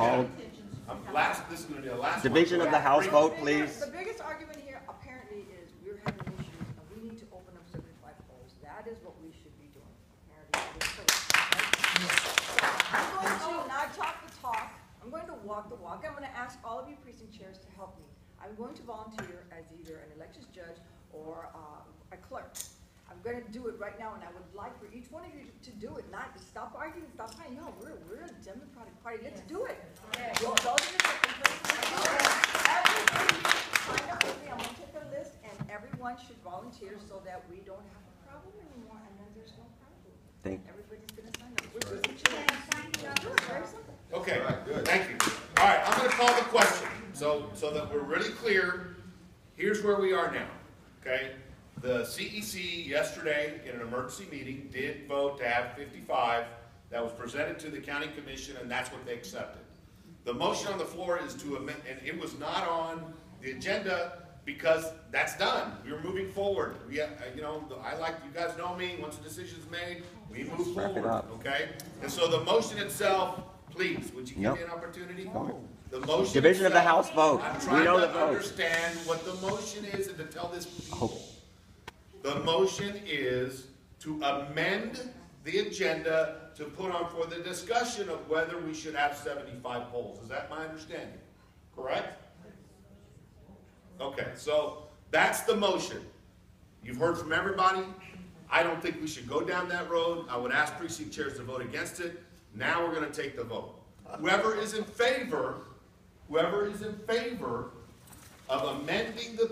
called. This is going to be the last Division one. of the House vote, please. The biggest argument here apparently is we're having issues and we need to open up 75 polls. That is what we should be doing. Apparently, I'm going to not talk the talk. I'm going to walk the walk. I'm going to ask all of you precinct chairs to help me. I'm going to volunteer as either an elections judge or a clerk. I'm going to do it right now, and I would like for each one of you to do it. Not to stop arguing, stop fighting. No, we're a Democratic Party. Let's do it. Yeah. Those are the sign up with me. I'm going to take a list, and everyone should volunteer so that we don't have a problem anymore, and then there's no problem. Everybody's going to sign up. We're do it. Very simple. Okay, good. Thank you. All right, I'm going to call the question so that we're really clear. Here's where we are now. Okay. The CEC yesterday in an emergency meeting did vote to have 55. That was presented to the county commission, and that's what they accepted. The motion on the floor is to amend, and it was not on the agenda because that's done. We're moving forward. We, you know, I like, you guys know me. Once the decision's made, we move forward. Okay. And so the motion itself, please, would you give me an opportunity? The motion Division of the House vote. I'm trying to understand what the motion is and to tell this people. The motion is to amend the agenda to put on for the discussion of whether we should have 75 polls. Is that my understanding? Correct? Okay, so that's the motion. You've heard from everybody. I don't think we should go down that road. I would ask precinct chairs to vote against it. Now we're going to take the vote. Whoever is in favor of amending the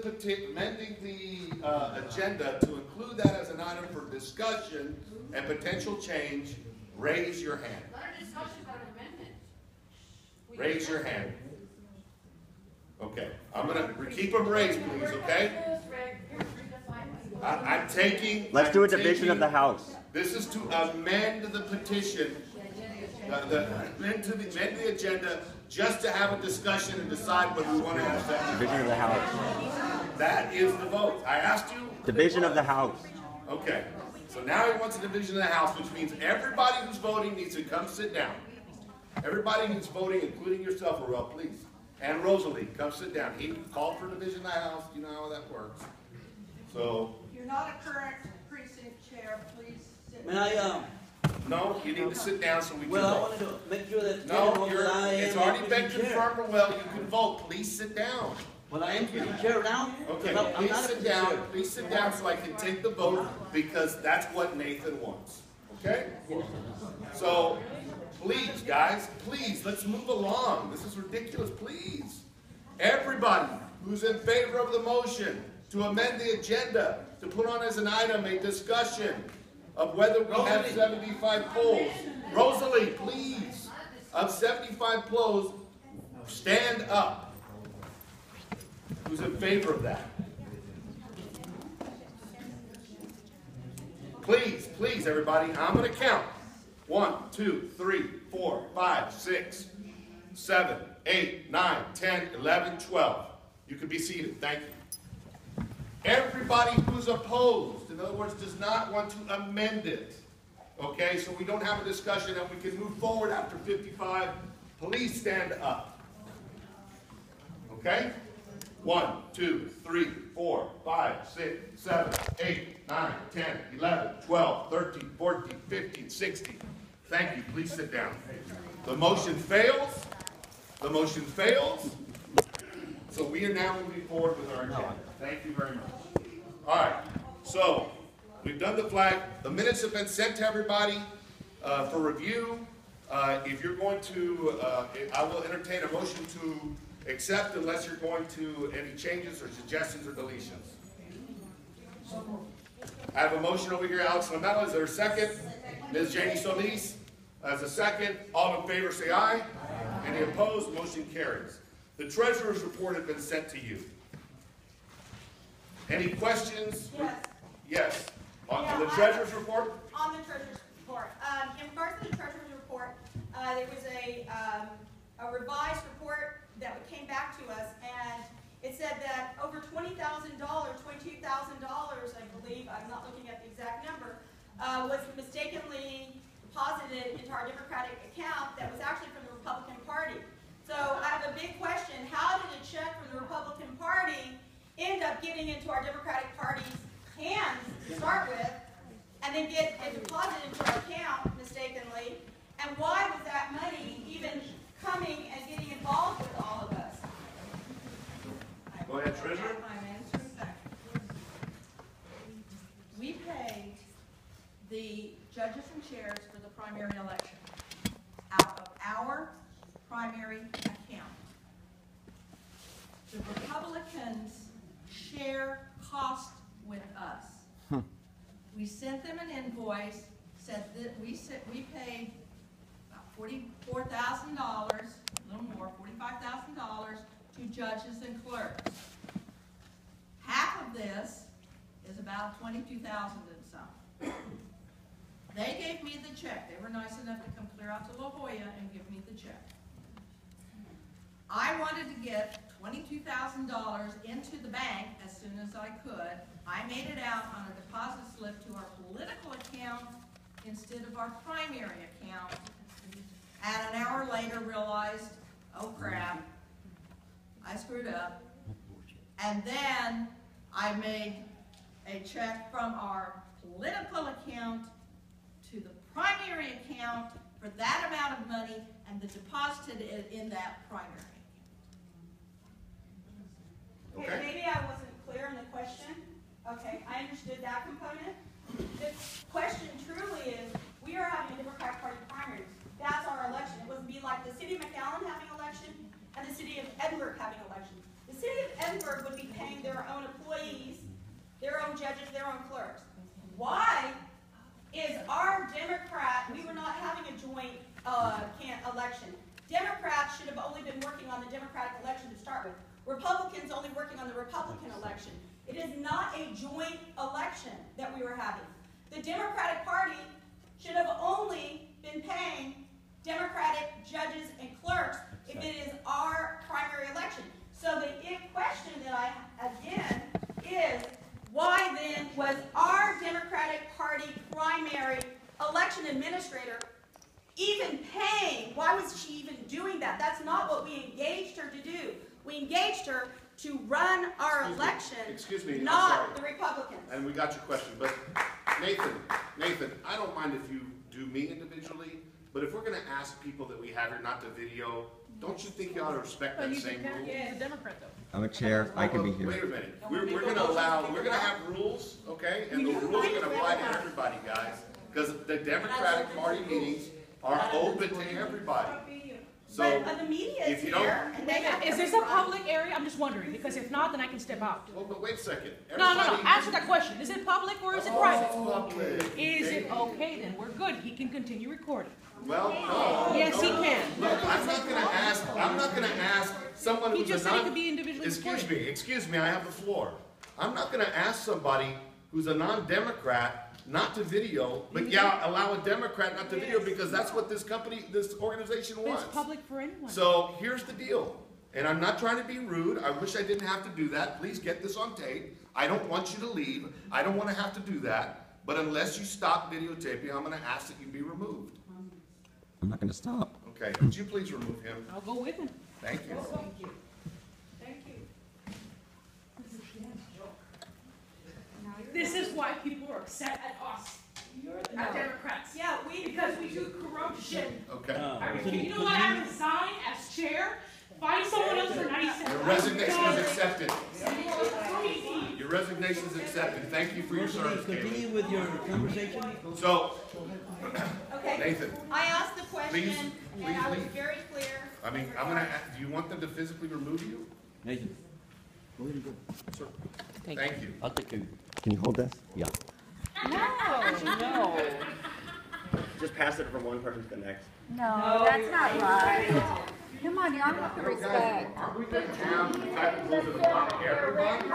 agenda to include that as an item for discussion and potential change, raise your hand. Not a discussion, but an amendment. Raise your hand. Okay, I'm gonna keep them raised, please. Okay. I'm taking. Let's do a division of the House. This is to amend the petition. Amend the agenda just to have a discussion and decide whether we want to have that. Division of the House. That is the vote. I asked you. Division of the House. Okay. So now he wants a division of the House, which means everybody who's voting needs to come sit down. Everybody who's voting, including yourself, Roel, please. And Rosalie, come sit down. He called for division of the House. You know how that works. So. If you're not a current precinct chair, please sit down. May I, No, you need to sit down so we can vote. I wanted to make sure that it's already been confirmed. Well, you can vote. Please sit down. Well, I am precinct chair now. Okay, please sit down. Please sit down so I can take the vote because that's what Nathan wants. Okay? So, please, guys, please, let's move along. This is ridiculous. Please. Everybody who's in favor of the motion to amend the agenda, to put on as an item a discussion of whether we have 75 polls. Rosalie, please. Of 75 polls, stand up. Who's in favor of that? Please, please, everybody. I'm going to count. 1, 2, 3, 4, 5, 6, 7, 8, 9, 10, 11, 12. You can be seated. Thank you. Everybody who's opposed, in other words, does not want to amend it. Okay, so we don't have a discussion and we can move forward after 55. Please stand up. Okay? 1, 2, 3, 4, 5, 6, 7, 8, 9, 10, 11, 12, 13, 14, 15, 16. Thank you. Please sit down. The motion fails. The motion fails. So we are now moving forward with our agenda. Thank you very much. All right. So we've done the flag. The minutes have been sent to everybody for review. If you're going to, I will entertain a motion to accept unless you're going to any changes or suggestions or deletions. I have a motion over here, Alex Lamella. Is there a second? Ms. Janie Solis as a second. All in favor say aye. Aye. Any opposed? Motion carries. The treasurer's report has been sent to you. Any questions? Yes. Yes. On the treasurer's report? On the treasurer's report. In regards to the treasurer's report, there was a revised report that came back to us, and it said that over $20,000, $22,000, I believe, I'm not looking at the exact number, was mistakenly deposited into our Democratic account that was actually from the Republican Party. big question, how did a check from the Republican Party end up getting into our Democratic Party's hands to start with, and then get a deposit into our account mistakenly? And why was that money even coming and getting involved with all of us? Go ahead, Treasurer. I'm answering back. We paid the judges and chairs for the primary election out of our primary account. The Republicans share cost with us. We sent them an invoice, said that we paid about $44,000, a little more, $45,000 to judges and clerks. Half of this is about $22,000 and some. They gave me the check. They were nice enough to come clear out to La Jolla and give me the check. I wanted to get $22,000 into the bank as soon as I could. I made it out on a deposit slip to our political account instead of our primary account. And an hour later realized, oh crap, I screwed up. And then I made a check from our political account to the primary account for that amount of money and deposited it in that primary account. Okay, maybe I wasn't clear in the question. Okay, I understood that component. The question truly is, we are having a Democratic Party primaries. That's our election. It would be like the city of McAllen having election and the city of Edinburgh having election. The city of Edinburgh would be paying their own employees, their own judges, their own clerks. Why is our Democrat, we were not having a joint election. Democrats should have only been working on the Democratic election to start with. Republicans only working on the Republican election. It is not a joint election that we were having. The Democratic Party should have only been paying Democratic judges and clerks if it is our primary election. So the question that I have again is, why then was our Democratic Party primary election administrator even paying? Why was she even doing that? That's not what we engaged her to do. We engaged her to run our election, not the Republicans. And we got your question, but Nathan, I don't mind if you do me individually, but if we're going to ask people that we have here not to video, don't you think you ought to respect that same rule? Yeah, a Democrat though. I'm a chair. I can be here. Wait a minute. We're going to have rules, okay? And the rules are going to apply to everybody, guys, because the Democratic Party meetings are open to everybody. So but the media if is you don't, here, and they have Is this a public area? I'm just wondering, because if not, then I can step out. well, but wait a second. No, Everybody- answer that question. Is it public or is it private? Public. Is it okay then? We're good. He can continue recording. Well, no. Yes, he can. Look, I'm not going to ask someone He who's just a said he could be individually Excuse me, I have the floor. I'm not going to ask somebody who's a non-Democrat not to video, but yeah, allow a Democrat not to video because that's what this organization But wants. it's public for anyone. So here's the deal, and I'm not trying to be rude. I wish I didn't have to do that. Please get this on tape. I don't want you to leave. I don't want to have to do that. But unless you stop videotaping, I'm going to ask that you be removed. I'm not going to stop. Okay, would you please remove him? I'll go with him. Thank you. Thank you. Thank you. This is why people are upset at us. At Democrats. Yeah, Because we do corruption. Okay. I mean, you know what? I resign as chair. Find someone else for 90 seconds. Your resignation is accepted. You are crazy. Your resignation is accepted. Thank you for your service, Continue Kaylee. with your conversation. So, Okay. Nathan, I asked the question, Please and I was leave. very clear. I mean, I'm gonna. Do you want them to physically remove you? Nathan, go ahead and go. Sir. Thank you. I'll take care of you. Can you hold this? Yeah. No. Just pass it from one person to the next. No, that's not right. Come on, y'all have to respect. Aren't we going to have the type of rules that apply to everybody?